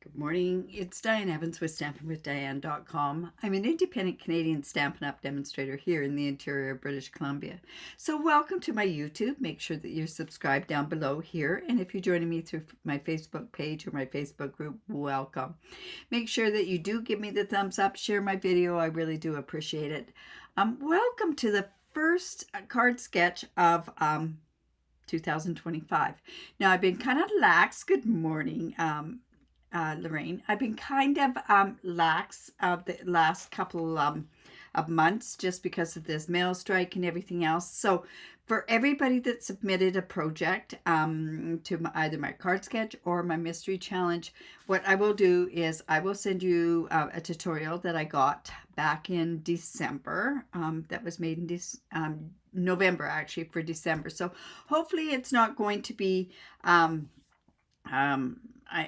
Good morning, it's Diane Evans with stampinwithdiane.com. I'm an independent Canadian Stampin' Up demonstrator here in the interior of British Columbia. So welcome to my YouTube. Make sure that you're subscribed down below here. And if you're joining me through my Facebook page or my Facebook group, welcome. Make sure that you do give me the thumbs up, share my video. I really do appreciate it. Welcome to the first card sketch of 2025. Now I've been kind of lax. Good morning. Lorraine. I've been kind of lax the last couple of months just because of this mail strike and everything else. So for everybody that submitted a project to either my card sketch or my mystery challenge, what I will do is I will send you a tutorial that I got back in December that was made in November actually for December. So hopefully it's not going to be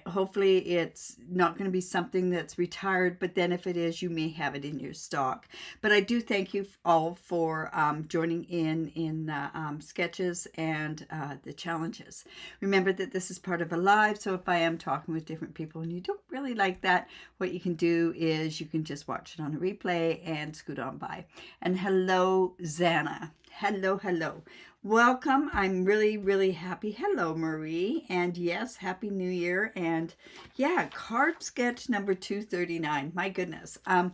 hopefully it's not going to be something that's retired, but then if it is, you may have it in your stock. But I do thank you all for joining in the sketches and the challenges. Remember that this is part of a live, so if I am talking with different people and you don't really like that, what you can do is you can just watch it on a replay and scoot on by. And hello, Zana. Hello, hello. Welcome. I'm really happy. Hello, Marie. And yes, Happy New Year. And yeah, card sketch number 239. My goodness. I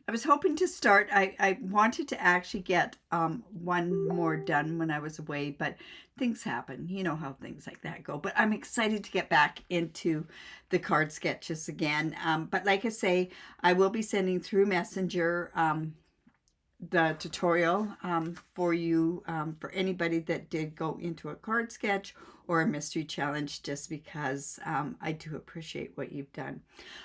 was hoping to start. I wanted to actually get one more done when I was away, but things happen. You know how things like that go. But I'm excited to get back into the card sketches again. But like I say, I will be sending through Messenger the tutorial for you, for anybody that did go into a card sketch or a mystery challenge, just because I do appreciate what you've done.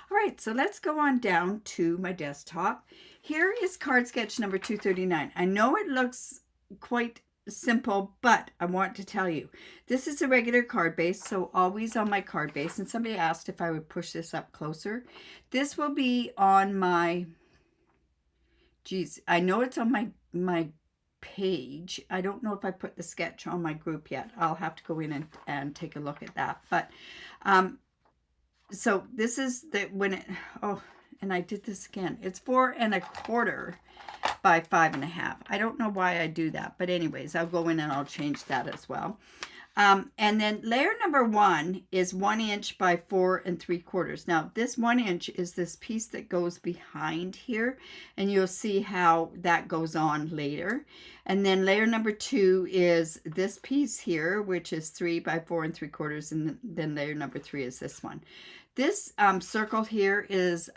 All right, so let's go on down to my desktop. Here is card sketch number 239. I know it looks quite simple, but I want to tell you, this is a regular card base, so always on my card base. And somebody asked if I would push this up closer. This will be on my... Geez, I know it's on my page. I don't know if I put the sketch on my group yet. I'll have to go in and take a look at that. But so this is the and I did this again. It's 4 1/4 by 5 1/2. I don't know why I do that, but anyways, I'll go in and I'll change that as well. And then layer number 1 is 1 inch by 4 3/4. Now this 1 inch is this piece that goes behind here, and you'll see how that goes on later. And then layer number 2 is this piece here, which is 3 by 4 3/4, and then layer number 3 is this one. This circle here is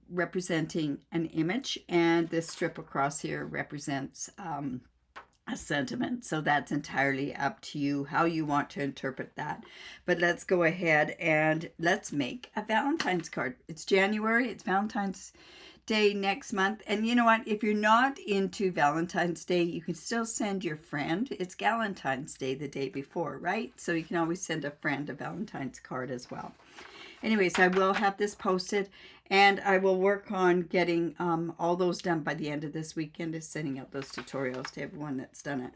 representing an image, and this strip across here represents a sentiment. So that's entirely up to you how you want to interpret that. But let's go ahead and let's make a Valentine's card. It's January, it's Valentine's Day next month. And you know what? If you're not into Valentine's Day, you can still send your friend. It's Galentine's Day the day before, right? So you can always send a friend a Valentine's card as well. Anyways, I will have this posted, and I will work on getting all those done by the end of this weekend, is sending out those tutorials to everyone that's done it.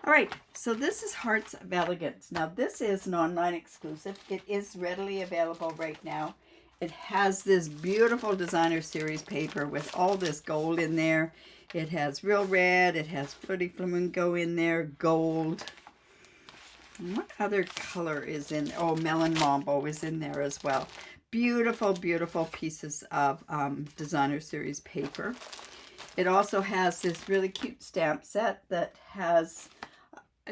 All right, so this is Hearts of Elegance. Now, this is an online exclusive. It is readily available right now. It has this beautiful designer series paper with all this gold in there. It has real red. It has Fruity Flamingo in there, gold. What other color is in? Oh, Melon Mambo is in there as well. Beautiful, beautiful pieces of designer series paper. It also has this really cute stamp set that has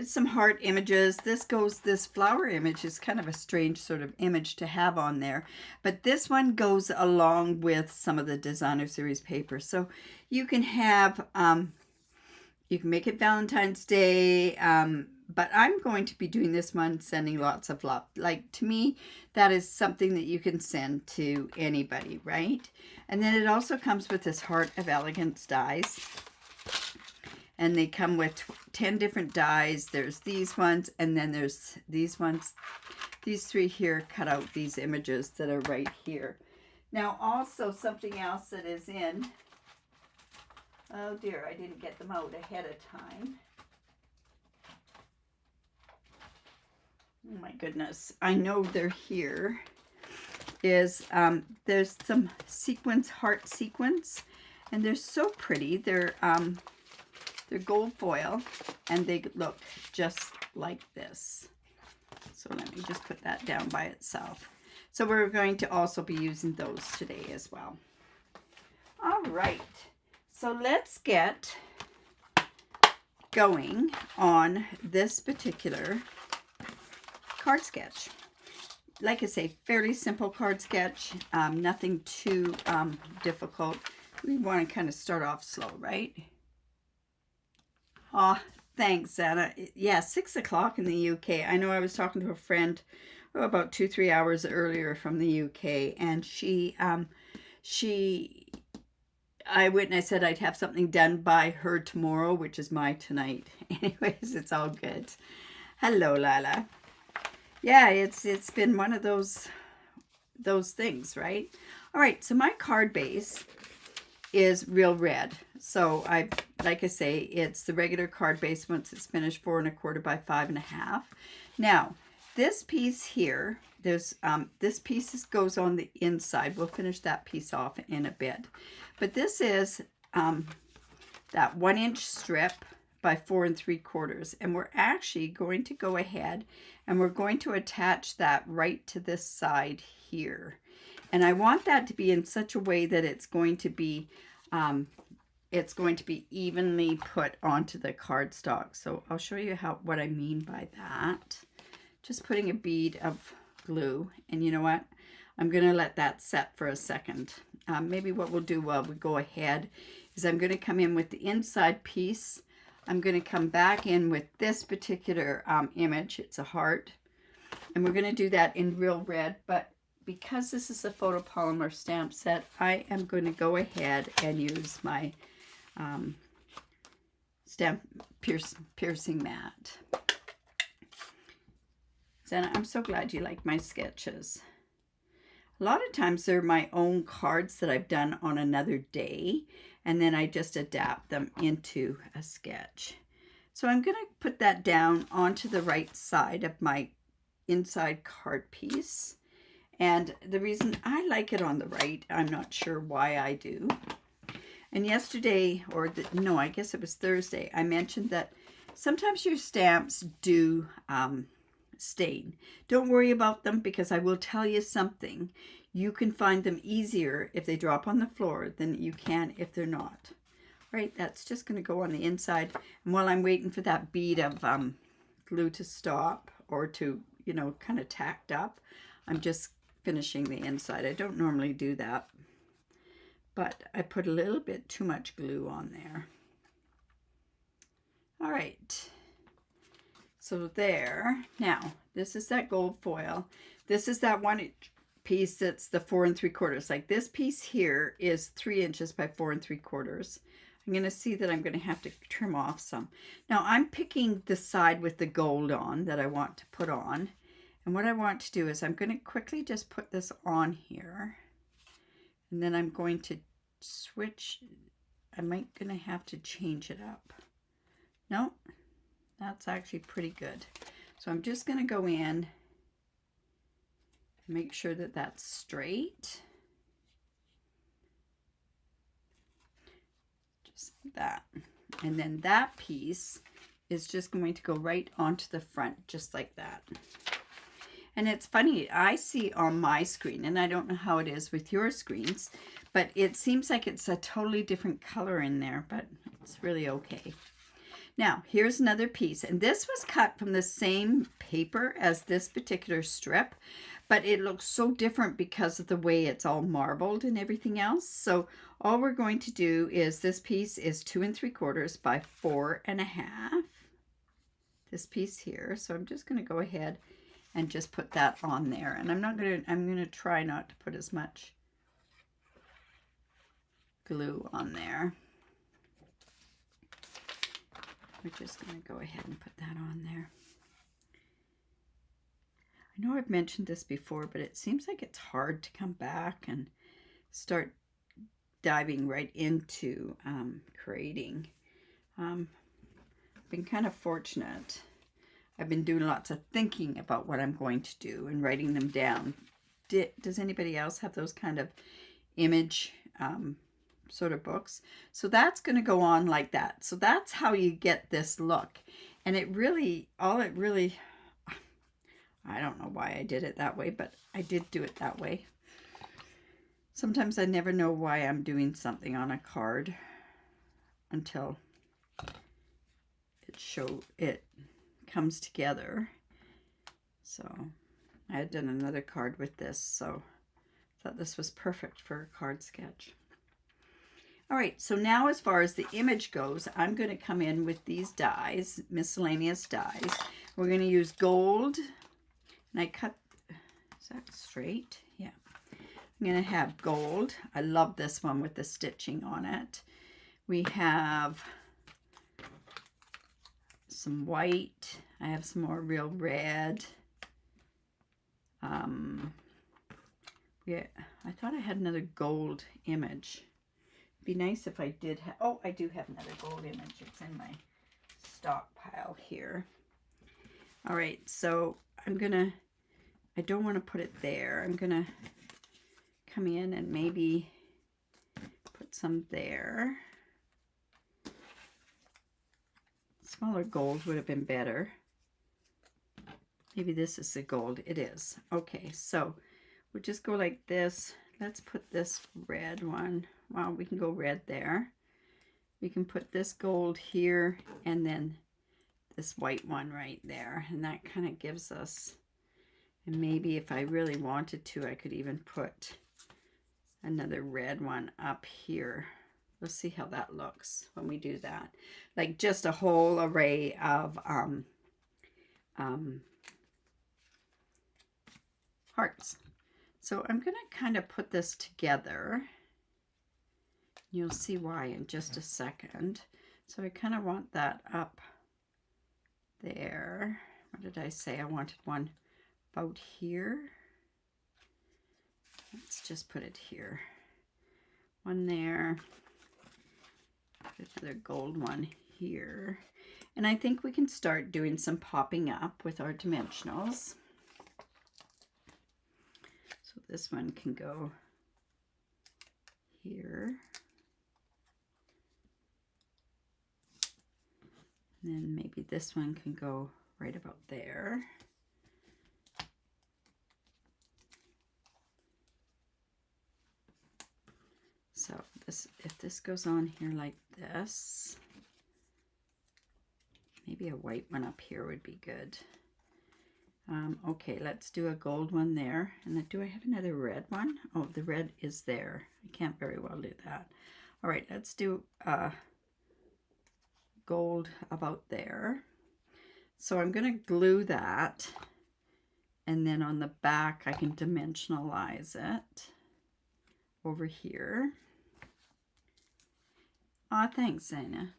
some heart images. This flower image is kind of a strange sort of image to have on there. But this one goes along with some of the designer series paper. So you can have, you can make it Valentine's Day, but I'm going to be doing this one, sending lots of love. Like, to me, that is something that you can send to anybody, right? And then it also comes with this Heart of Elegance dies. And they come with 10 different dies. There's these ones, and then there's these ones. These 3 here cut out these images that are right here. Now, also something else that is in... Oh dear, I didn't get them out ahead of time. Oh my goodness, I know they're here. is there's some sequins, heart sequins, and they're so pretty. They're gold foil, and they look just like this. So let me just put that down by itself. So we're going to also be using those today as well. All right, so let's get going on this particular card sketch. Like I say, fairly simple card sketch, nothing too difficult. We want to kind of start off slow, right? Oh, thanks, Anna. Yeah, 6 o'clock in the UK. I know I was talking to a friend about 2-3 hours earlier from the UK, and I said I'd have something done by her tomorrow, which is my tonight. Anyways, it's all good. Hello, Lila. Yeah, it's been one of those things, right? All right, so my card base is real red. So like I say, it's the regular card base once it's finished, 4 1/4 by 5 1/2. Now, this piece here, there's this piece goes on the inside. We'll finish that piece off in a bit. But this is that 1-inch strip by 4 3/4, and we're actually going to go ahead and we're going to attach that right to this side here. And I want that to be in such a way that it's going to be evenly put onto the cardstock. So I'll show you what I mean by that. Just putting a bead of glue, and you know what? I'm going to let that set for a second. Maybe what we'll do while we go ahead is I'm going to come in with the inside piece. I'm going to come back in with this particular image. It's a heart. And we're going to do that in real red. But because this is a photopolymer stamp set, I am going to go ahead and use my stamp piercing mat. Zena, I'm so glad you like my sketches. A lot of times they're my own cards that I've done on another day, and then I just adapt them into a sketch. So I'm going to put that down onto the right side of my inside card piece. And the reason I like it on the right, I'm not sure why I do. And yesterday, no, I guess it was Thursday, I mentioned that sometimes your stamps do stain. Don't worry about them, because I will tell you something. You can find them easier if they drop on the floor than you can if they're not. Right, that's just going to go on the inside. And while I'm waiting for that bead of glue to stop or to, you know, kind of tacked up, I'm just finishing the inside. I don't normally do that, but I put a little bit too much glue on there. All right. So there. Now, this is that gold foil. This is that 1-inch piece that's the 4 3/4. Like this piece here is 3 inches by 4 3/4. I'm going to see that I'm going to have to trim off some. Now, I'm picking the side with the gold on that I want to put on. And what I want to do is I'm going to quickly just put this on here. And then I'm going to switch. I might going to have to change it up. No. That's actually pretty good. So I'm just going to go in and make sure that that's straight. Just like that. And then that piece is just going to go right onto the front, just like that. And it's funny, I see on my screen, and I don't know how it is with your screens, but it seems like it's a totally different color in there, but it's really okay. Now, here's another piece, and this was cut from the same paper as this particular strip, but it looks so different because of the way it's all marbled and everything else. So all we're going to do is, this piece is 2 3/4 by 4 1/2. This piece here. So I'm just going to go ahead and just put that on there. And I'm going to try not to put as much glue on there. We're just going to go ahead and put that on there. I know I've mentioned this before, but it seems like it's hard to come back and start diving right into creating. I've been kind of fortunate. I've been doing lots of thinking about what I'm going to do and writing them down does anybody else have those kind of image sort of books? So that's going to go on like that. So that's how you get this look. And it really, I don't know why I did it that way, but I did do it that way. Sometimes I never know why I'm doing something on a card until it comes together. So I had done another card with this, so I thought this was perfect for a card sketch. All right, so now as far as the image goes, I'm going to come in with these dies, miscellaneous dies. We're going to use gold, and I cut, is that straight? Yeah. I'm going to have gold. I love this one with the stitching on it. We have some white. I have some more real red. Yeah, I thought I had another gold image. Be nice if I did have, oh, I do have another gold image. It's in my stockpile here. All right, so I don't want to put it there. I'm gonna come in and maybe put some there. Smaller gold would have been better. Maybe this is the gold. It is. Okay, so we'll just go like this. Let's put this red one. Well, we can go red there. We can put this gold here and then this white one right there. And that kind of gives us, and maybe if I really wanted to, I could even put another red one up here. We'll see how that looks when we do that. Like just a whole array of hearts. So I'm going to kind of put this together. You'll see why in just a second. So I kind of want that up there. What did I say? I wanted one about here. Let's just put it here. One there. Put another gold one here. And I think we can start doing some popping up with our dimensionals. So this one can go here. And then maybe this one can go right about there. So this, if this goes on here like this, maybe a white one up here would be good. Okay, let's do a gold one there. And then, do I have another red one? Oh, the red is there. I can't very well do that. All right, let's do gold about there. So I'm going to glue that, and then on the back I can dimensionalize it over here. Aw, thanks, Zaina.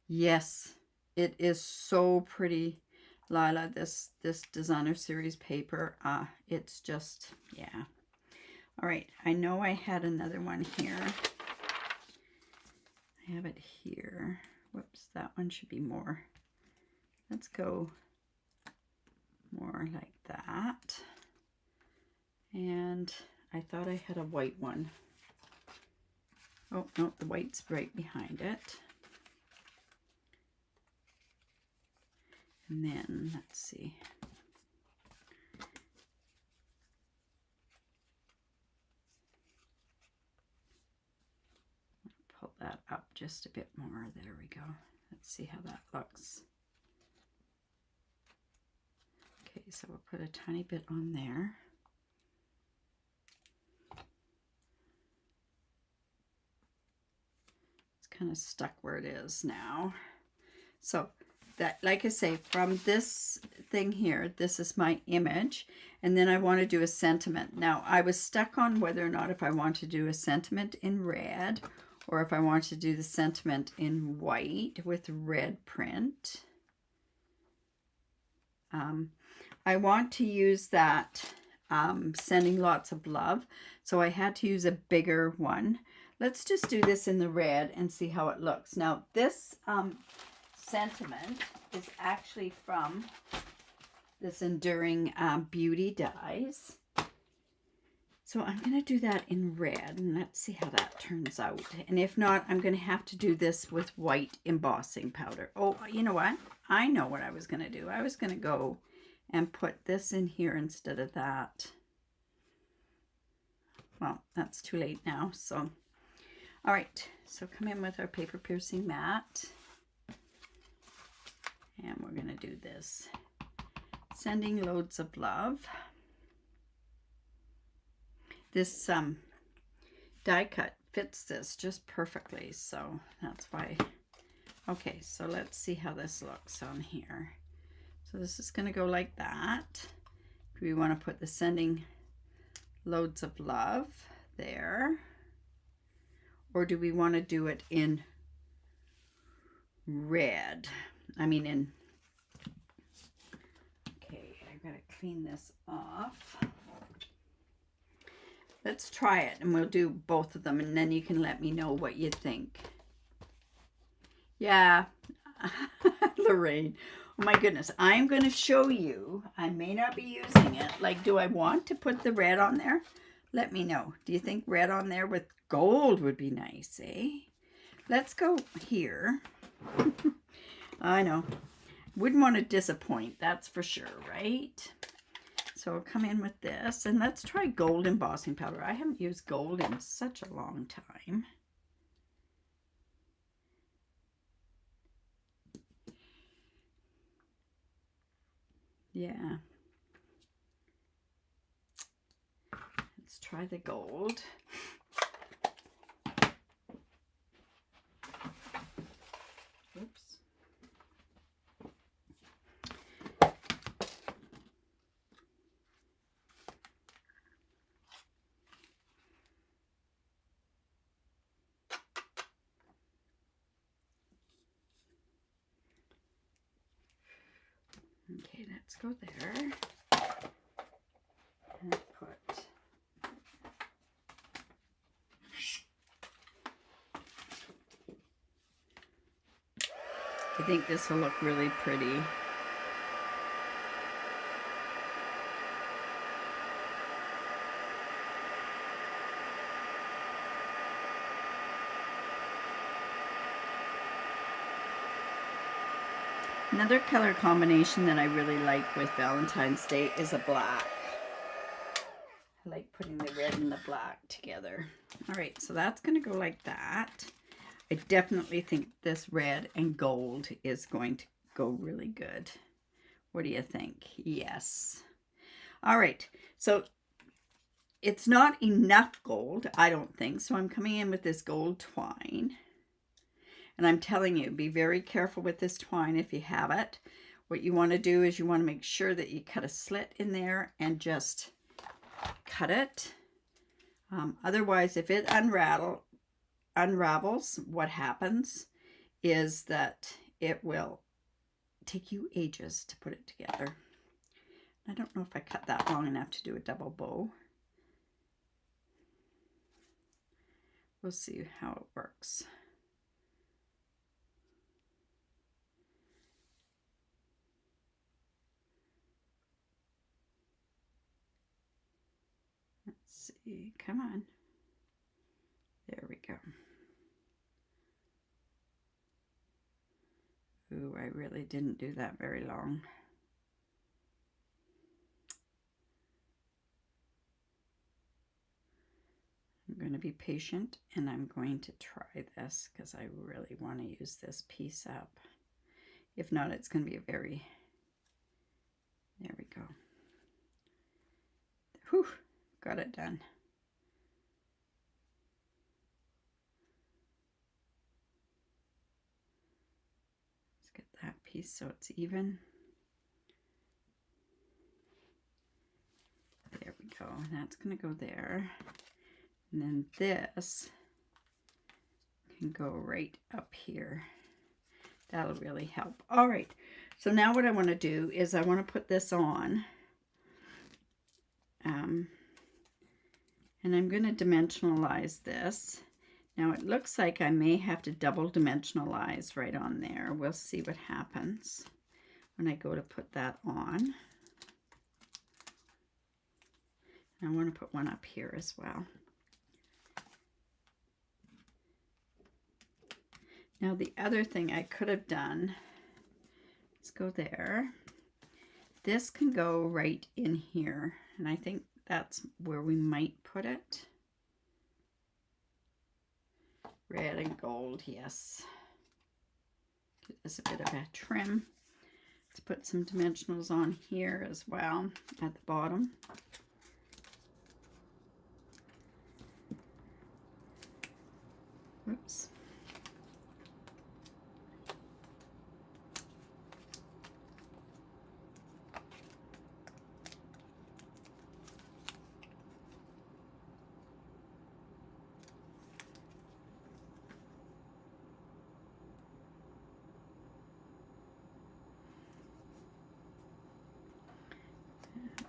Yes, it is so pretty, Lila, this designer series paper. It's just, yeah. All right, I know I had another one here. I have it here. Whoops, that one should be more. Let's go more like that. And I thought I had a white one. Oh, no, the white's right behind it. And then, let's see. Pull that up just a bit more. There we go. Let's see how that looks. Okay, so we'll put a tiny bit on there. It's kind of stuck where it is now. So that, like I say, from this thing here, this is my image, and then I want to do a sentiment. Now, I was stuck on whether or not if I want to do a sentiment in red or if I want to do the sentiment in white with red print. I want to use that sending lots of love, so I had to use a bigger one. Let's just do this in the red and see how it looks. Now, this sentiment is actually from this Enduring Beauty dies. So I'm going to do that in red, and let's see how that turns out. And if not, I'm going to have to do this with white embossing powder. Oh, you know what? I know what I was going to do. I was going to go and put this in here instead of that. Well, that's too late now. So, all right. So come in with our paper piercing mat. And we're going to do this. Sending loads of love. This die cut fits this just perfectly, so that's why. Okay, so let's see how this looks on here. So this is going to go like that. We want to put the sending loads of love there, or do we want to do it in red? I mean in, okay, I gotta clean this off. Let's try it, and we'll do both of them, and then you can let me know what you think. Yeah, Lorraine. Oh my goodness, I'm going to show you. I may not be using it. Like, do I want to put the red on there? Let me know. Do you think red on there with gold would be nice, eh? Let's go here. I know. Wouldn't want to disappoint, that's for sure, right? So I'll come in with this, and let's try gold embossing powder. I haven't used gold in such a long time. Yeah. Let's try the gold. Oops. Okay, let's go there and put I think this will look really pretty. Another color combination that I really like with Valentine's Day is a black. I like putting the red and the black together. All right, so that's going to go like that. I definitely think this red and gold is going to go really good. What do you think? Yes. All right, so it's not enough gold, I don't think, so I'm coming in with this gold twine. And I'm telling you, be very careful with this twine if you have it. What you want to do is you want to make sure that you cut a slit in there and just cut it. Otherwise, if it unravels, what happens is that it will take you ages to put it together. I don't know if I cut that long enough to do a double bow. We'll see how it works. Let's see, come on. There we go. Ooh, I really didn't do that very long. I'm going to be patient, and I'm going to try this because I really want to use this piece up. If not, it's going to be a very, there we go. Whew, got it done. Let's get that piece so it's even. There we go. That's going to go there. And then this can go right up here. That'll really help. All right. So now what I want to do is I want to put this on. And I'm going to dimensionalize this. Now it looks like I may have to double dimensionalize right on there. We'll see what happens when I go to put that on. I want to put one up here as well. Now the other thing I could have done, let's go there. This can go right in here, and I think that's where we might put it. Red and gold, yes. Give this a bit of a trim. Let's put some dimensionals on here as well at the bottom. Whoops.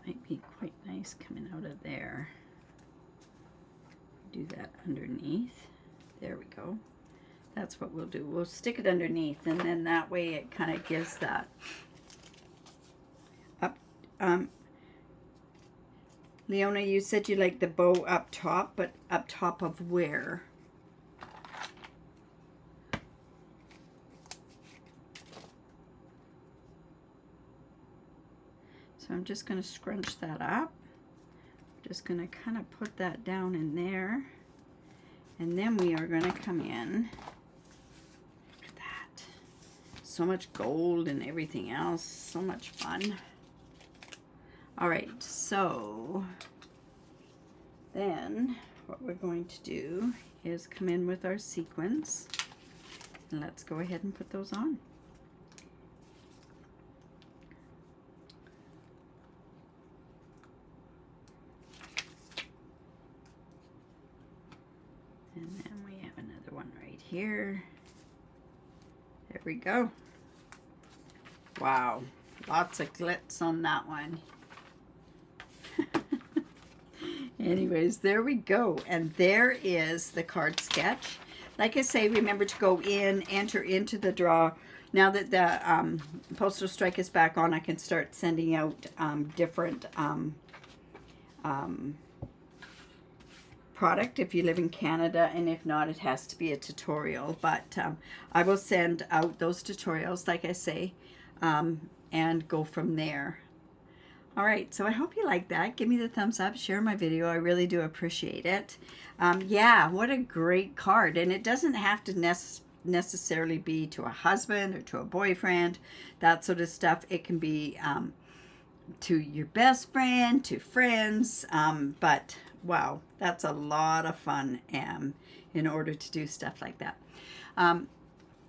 Might be quite nice coming out of there. Do that underneath. There we go. That's what we'll do. We'll stick it underneath, and then that way it kind of gives that up. Leona, you said you like the bow up top, but up top of where? So I'm just going to scrunch that up. Just going to kind of put that down in there. And then we are going to come in. Look at that. So much gold and everything else. So much fun. All right, so then what we're going to do is come in with our sequins. And let's go ahead and put those on. And then we have another one right here. There we go. Wow, lots of glitz on that one. Anyways, there we go. And there is the card sketch. Like I say, remember to go in, enter into the draw. Now that the postal strike is back on, I can start sending out different product if you live in Canada, and if not, it has to be a tutorial. But I will send out those tutorials, like I say, and go from there. All right, so I hope you like that. Give me the thumbs up, share my video. I really do appreciate it. Yeah, what a great card. And it doesn't have to necessarily be to a husband or to a boyfriend, that sort of stuff. It can be to your best friend, to friends, but wow, that's a lot of fun in order to do stuff like that.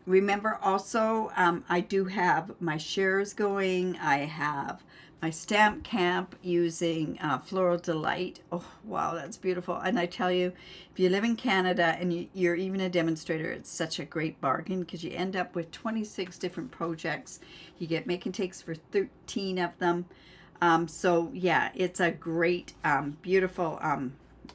Remember also, I do have my shares going. I have my stamp camp using Floral Delight. Oh, wow, that's beautiful. And I tell you, if you live in Canada and you're even a demonstrator, it's such a great bargain because you end up with 26 different projects. You get make and takes for 13 of them. So yeah, it's a great, beautiful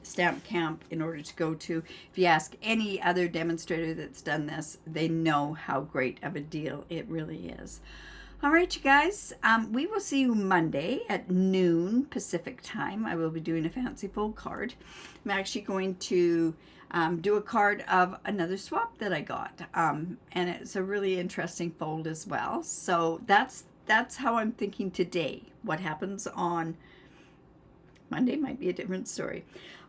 stamp camp in order to go to. If you ask any other demonstrator that's done this, they know how great of a deal it really is. All right, you guys, we will see you Monday at noon Pacific time. I will be doing a fancy fold card. I'm actually going to do a card of another swap that I got, and it's a really interesting fold as well. So that's how I'm thinking today. What happens on Monday might be a different story.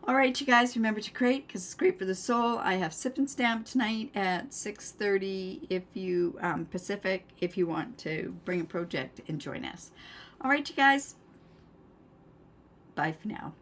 All right, you guys, remember to create because it's great for the soul. I have Sip and Stamp tonight at 6:30 if you Pacific, if you want to bring a project and join us. All right, you guys, bye for now.